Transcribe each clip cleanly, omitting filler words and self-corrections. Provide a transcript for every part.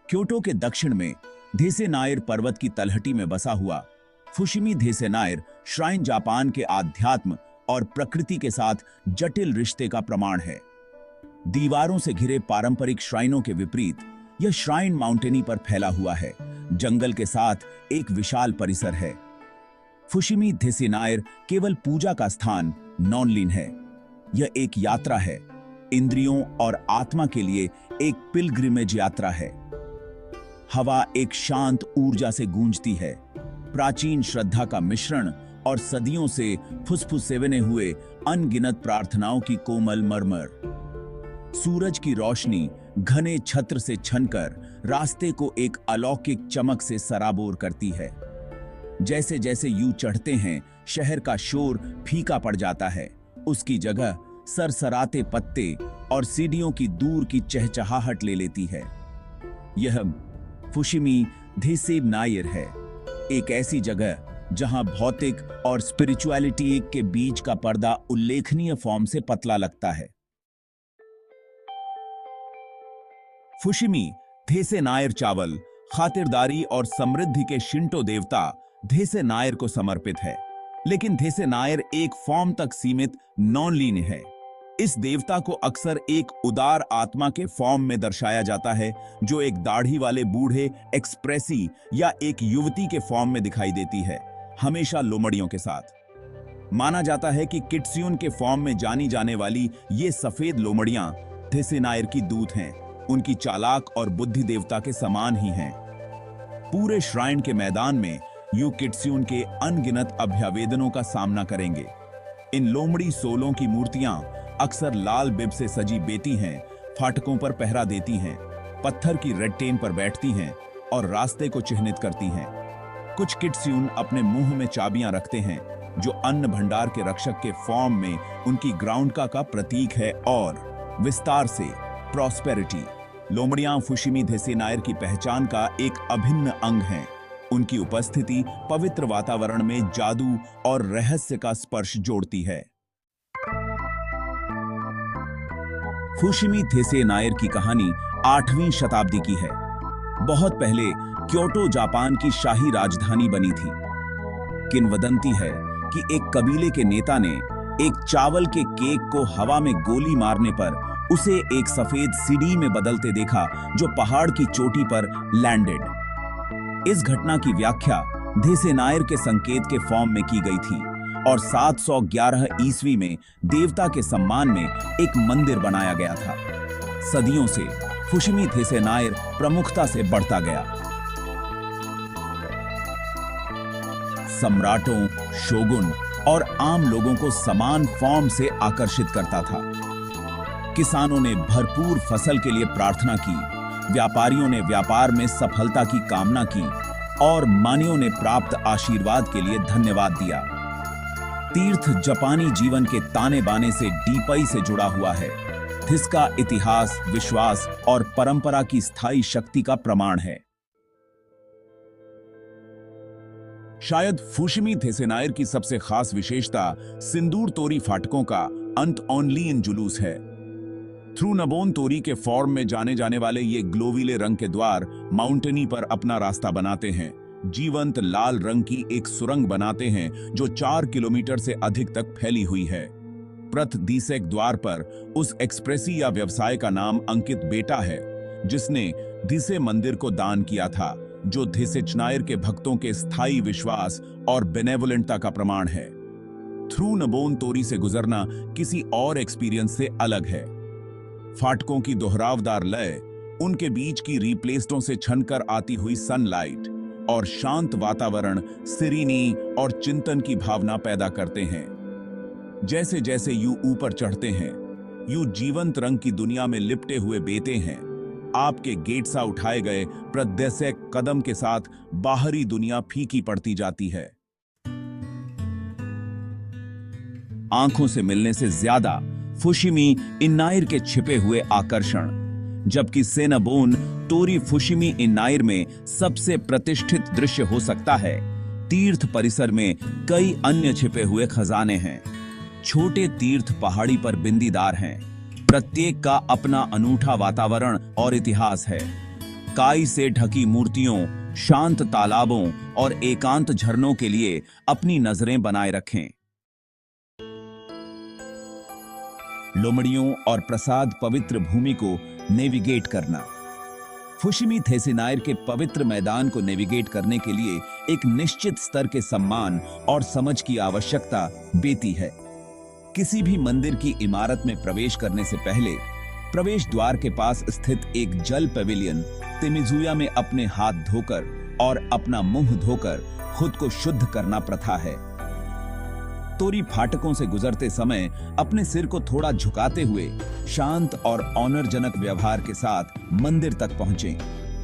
Kyoto के दक्षिण में धेसे नायर पर्वत की तलहटी में बसा हुआ फुशिमी धेसे नायर श्राइन जापान के आध्यात्म और प्रकृति के साथ जटिल रिश्ते का प्रमाण है। दीवारों से घिरे पारंपरिक श्राइनों के विपरीत यह श्राइन माउंटेनी पर फैला हुआ है, जंगल के साथ एक विशाल परिसर है। फुशिमी धेसे नायर केवल पूजा का स्थान नॉनलीन है, यह एक यात्रा है, इंद्रियों और आत्मा के लिए एक पिलग्रिमेज यात्रा है। हवा एक शांत ऊर्जा से गूंजती है, प्राचीन श्रद्धा का मिश्रण और सदियों से फुसफुसेवने हुए अनगिनत प्रार्थनाओं की कोमल मरमर। सूरज की रोशनी घने छत्र से छनकर रास्ते को एक अलौकिक चमक से सराबोर करती है। जैसे जैसे यूं चढ़ते हैं, शहर का शोर फीका पड़ जाता है, उसकी जगह सरसराते पत्ते और सीढ़ियों की दूर की चहचहाहट ले लेती है। यह फुशिमी धेसे नायर है, एक ऐसी जगह जहां भौतिक और स्पिरिचुअलिटी के बीच का पर्दा उल्लेखनीय फॉर्म से पतला लगता है। फुशिमी धेसे नायर चावल, खातिरदारी और समृद्धि के शिंटो देवता धेसे नायर को समर्पित है, लेकिन धेसे नायर एक फॉर्म तक सीमित नॉनलीन है। इस देवता को अक्सर एक उदार आत्मा के फॉर्म में दर्शाया जाता है, जो एक दाढ़ी वाले बूढ़े एक्सप्रेसी या एक युवती के फॉर्म में दिखाई देती है, हमेशा लोमड़ियों के साथ। माना जाता है कि किट्सून के फॉर्म में जानी जाने वाली ये सफेद लोमड़ियां धेसे नायर की दूत हैं, उनकी चालाक और बुद्धि देवता के समान ही हैं। पूरे श्राइन के मैदान में यू किट्सून के अनगिनत अभ्यावेदनों का सामना करेंगे। इन लोमड़ी सोलों की मूर्तियां अक्सर लाल बिब से सजी बेटी हैं, फाटकों पर पहरा देती हैं, पत्थर की रेड टेन पर बैठती हैं और रास्ते को चिन्हित करती हैं। कुछ किट्सून अपने मुंह में चाबियां रखते हैं, जो अन्न भंडार के रक्षक के फॉर्म में उनकी ग्राउंडका का प्रतीक है, और विस्तार से प्रॉस्पेरिटी। लोमड़ियां फुशिमी धेसे नायर की पहचान का एक अभिन्न अंग हैं। उनकी उपस्थिति पवित्र वातावरण में जादू और रहस्य का स्पर्श जोड़ती है। फुशिमी धेसे नायर की कहानी 8वीं शताब्दी की है। बहुत पहले क्योटो जापान की शाही राजधानी बनी थी। किंवदंती है कि एक कबीले के नेता ने एक चावल के केक को हवा में गोली मारने पर उसे एक सफेद सीढ़ी में बदलते देखा, जो पहाड़ की चोटी पर लैंडेड। इस घटना की व्याख्या धेसे नायर के संकेत के फॉर्म में की गई थी और 711 ईस्वी में देवता के सम्मान में एक मंदिर बनाया गया था। सदियों से फुशिमी धेसे नायर प्रमुखता से बढ़ता गया। सम्राटों, शोगुन और आम लोगों को समान फॉर्म से आकर्षित करता था। किसानों ने भरपूर फसल के लिए प्रार्थना की, व्यापारियों ने व्यापार में सफलता की कामना की और मानियों ने प्राप्त आशीर्वाद के लिए धन्यवाद दिया। तीर्थ जापानी जीवन के ताने बाने से डीपई से जुड़ा हुआ है। जिसका इतिहास, विश्वास और परंपरा की स्थायी शक्ति का प्रमाण है। शायद फुशिमी धेसे नायर की सबसे खास विशेषता सिंदूर तोरी फाटकों का अंत ऑनलीन जुलूस है। थ्रू नबोन तोरी के फॉर्म में जाने जाने वाले ये ग्लोवीले रंग के द्वार माउंटेनी पर अपना रास्ता बनाते हैं, जीवंत लाल रंग की एक सुरंग बनाते हैं जो 4 किलोमीटर से अधिक तक फैली हुई है। प्रथ दीसेक द्वार पर उस एक्सप्रेसी या व्यवसाय का नाम अंकित बेटा है जिसने धीसे मंदिर को दान किया था, जो धेसे नायर के भक्तों के स्थायी विश्वास और बेनेवोलेंटता का प्रमाण है। थ्रू नबोन तोरी से गुजरना किसी और एक्सपीरियंस से अलग है। फाटकों की दोहरावदार लय, उनके बीच की रिप्लेसडों से छनकर आती हुई सनलाइट और शांत वातावरण सिरीनी और चिंतन की भावना पैदा करते हैं। जैसे जैसे यू ऊपर चढ़ते हैं, यू जीवंत रंग की दुनिया में लिपटे हुए बेते हैं। आपके गेट सा उठाए गए प्रत्येक कदम के साथ बाहरी दुनिया फीकी पड़ती जाती है। आंखों से मिलने से ज्यादा फुशिमी इन्नायर के छिपे हुए आकर्षण, जबकि सेनाबोन तोरी फुशिमी इन्नायर में सबसे प्रतिष्ठित दृश्य हो सकता है। तीर्थ परिसर में कई अन्य छिपे हुए खजाने हैं। छोटे तीर्थ पहाड़ी पर बिंदीदार हैं, प्रत्येक का अपना अनूठा वातावरण और इतिहास है। काई से ढकी मूर्तियों, शांत तालाबों और एकांत झरनों के लिए अपनी नजरें बनाए रखें। लोमड़ियों और प्रसाद पवित्र भूमि को नेविगेट करना। फुशिमी थेसिनायर के पवित्र मैदान को नेविगेट करने के लिए एक निश्चित स्तर के सम्मान और समझ की आवश्यकता बेती है। किसी भी मंदिर की इमारत में प्रवेश करने से पहले प्रवेश द्वार के पास स्थित एक जल पैविलियन तिमिजुया में अपने हाथ धोकर और अपना मुंह धोकर खुद को शुद्ध करना प्रथा है। तोरी फाटकों से गुजरते समय अपने सिर को थोड़ा झुकाते हुए शांत और ऑनरजनक व्यवहार के साथ मंदिर तक पहुंचें।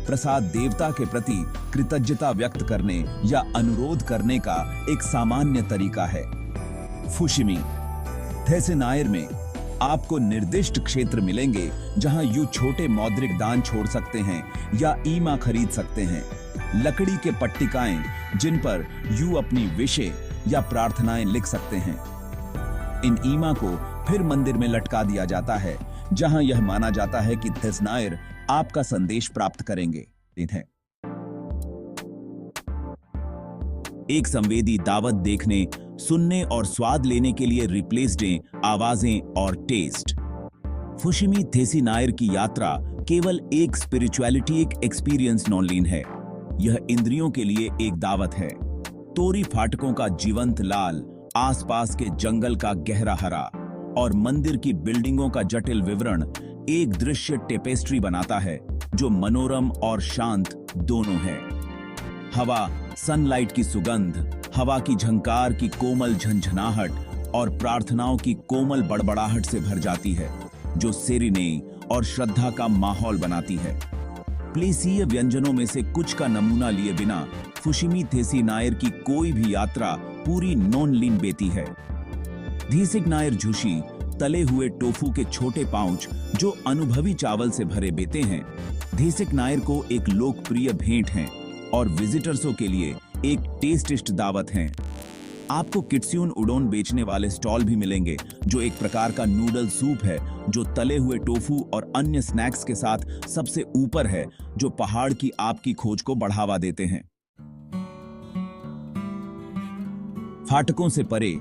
प्रसाद देवता के प्रति कृतज्ञता व्यक्त करने या अनुरोध करने का एक सामान्य तरीका है। फुशिमी थेसिनायर में आपको निर्दिष्ट क्षेत्र मिलेंगे जहां यू छोटे मौद्रिक दान छोड़ सकते हैं या ईमा खरीद सकते हैं। लकड़ी के पट्टिकाएं जिन पर यू अपनी विषय या प्रार्थनाएं लिख सकते हैं। इन ईमा को फिर मंदिर में लटका दिया जाता है जहां यह माना जाता है कि थेसिनायर आपका संदेश प्राप्त करेंगे। एक संवेदी दावत देखने, सुनने और स्वाद लेने के लिए रिप्लेस दें आवाजें और टेस्ट। फुशिमी थेसिनायर की यात्रा केवल एक स्पिरिचुअलिटी एक एक्सपीरियंस नॉन है, यह इंद्रियों के लिए एक दावत है। तोरी फाटकों का जीवंत लाल, आसपास के जंगल का गहरा हरा और मंदिर की बिल्डिंगों का जटिल विवरण एक दृश्य टेपेस्ट्री बनाता है जो मनोरम और शांत दोनों है। हवा, सनलाइट की सुगंध, हवा की झंकार की कोमल झंझनाहट और प्रार्थनाओं की कोमल बड़बड़ाहट से भर जाती है जो सेरेने और श्रद्धा का माहौल बनाती है। प्लेसीय व्यंजनों में से कुछ का नमूना लिए बिना फुशिमी थेसिनायर की कोई भी यात्रा पूरी नॉन लीन बेती है। थेसिनायर झुशी तले हुए टोफू के छोटे पाउच जो अनुभवी चावल से भरे बेते हैं थेसिनायर को एक लोकप्रिय भेंट हैं और विजिटर्सों के लिए एक टेस्टिस्ट दावत हैं। आपको किट्सून उडोन बेचने वाले स्टॉल भी मिलेंगे जो एक प्रकार का नूडल सूप है जो तले हुए टोफू और अन्य स्नैक्स के साथ सबसे ऊपर है जो पहाड़ की आपकी खोज को बढ़ावा देते हैं। फाटकों से परे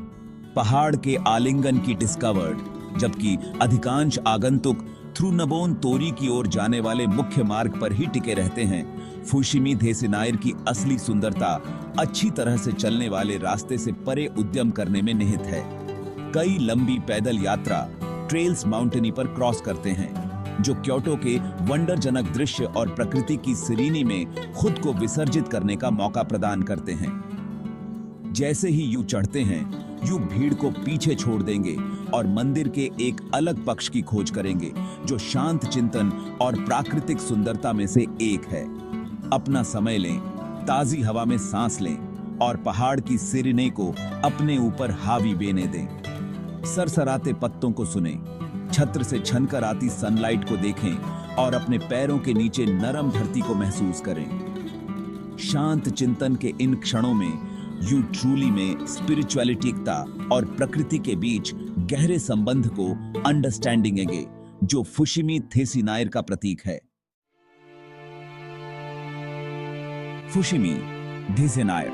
पहाड़ के आलिंगन की डिस्कवर्ड, जबकि अधिकांश आगंतुक थ्रूनबोन तोरी की ओर जाने वाले मुख्य मार्ग पर ही टिके रहते हैं। फुशिमी थेसिनायर की असली सुंदरता अच्छी तरह से चलने वाले रास्ते से परे उद्यम करने में निहित है। कई लंबी पैदल यात्रा ट्रेल्स माउंटेनी पर क्रॉस करते हैं जो क्योटो के वंडरजनक दृश्य और प्रकृति की सिरीनी में खुद को विसर्जित करने का मौका प्रदान करते हैं। जैसे ही यू चढ़ते हैं यू भीड़ को पीछे छोड़ देंगे और मंदिर के एक अलग पक्ष की खोज करेंगे जो शांत चिंतन और प्राकृतिक सुंदरता में से एक है। अपना समय लें, ताजी हवा में सांस लें और पहाड़ की सिरने को अपने ऊपर हावी बेने दें। सरसराते पत्तों को सुनें, छत्र से छनकर आती सनलाइट को देखें और अपने पैरों के नीचे नरम धरती को महसूस करें। शांत चिंतन के इन क्षणों में यू ट्रूली में स्पिरिचुअलिटी और प्रकृति के बीच गहरे संबंध को अंडरस्टैंडिंग जो फुशिमी थेसिनायर का प्रतीक है। फुशिमी थेसिनायर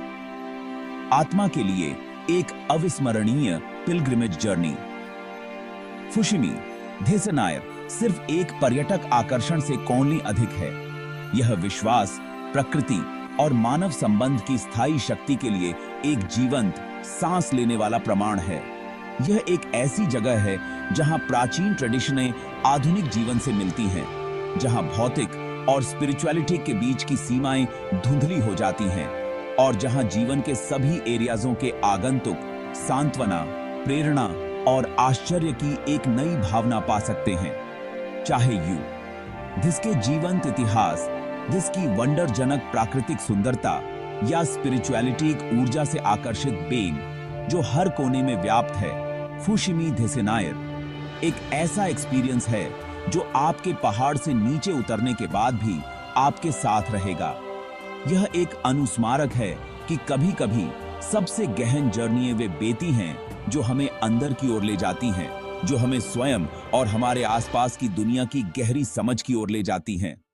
आत्मा के लिए एक अविस्मरणीय पिलग्रिमेज जर्नी। फुशिमी थेसिनायर सिर्फ एक पर्यटक आकर्षण से कौनली अधिक है। यह विश्वास, प्रकृति और मानव संबंध की स्थायी शक्ति के लिए एक जीवंत, सांस लेने वाला प्रमाण है। यह एक ऐसी जगह है जहां प्राचीन ट्रेडिशनें आधुनिक जीवन से मिलती हैं, जहां भौतिक और स्पिरिचुअलिटी के बीच की सीमाएं धुंधली हो जाती हैं और जहां जीवन के सभी एरियाजों के आगंतुक सांत्वना, प्रेरणा और आश्चर्य की एक नई भावना पा सकते हैं। चाहे यू जिसके जीवंत इतिहास, जिसकी वंडरजनक प्राकृतिक सुंदरता या स्पिरिचुअलिटी एक ऊर्जा से आकर्षित बेन जो हर कोने में व्याप्त है, फुशिमी थेसिनायर एक ऐसा एक्सपीरियंस है जो आपके पहाड़ से नीचे उतरने के बाद भी आपके साथ रहेगा। यह एक अनुस्मारक है कि कभी-कभी सबसे गहन जर्नी वे बेती हैं जो हमें अंदर की ओर ले जाती हैं, जो हमें स्वयं और हमारे आसपास की दुनिया की गहरी समझ की ओर ले जाती हैं।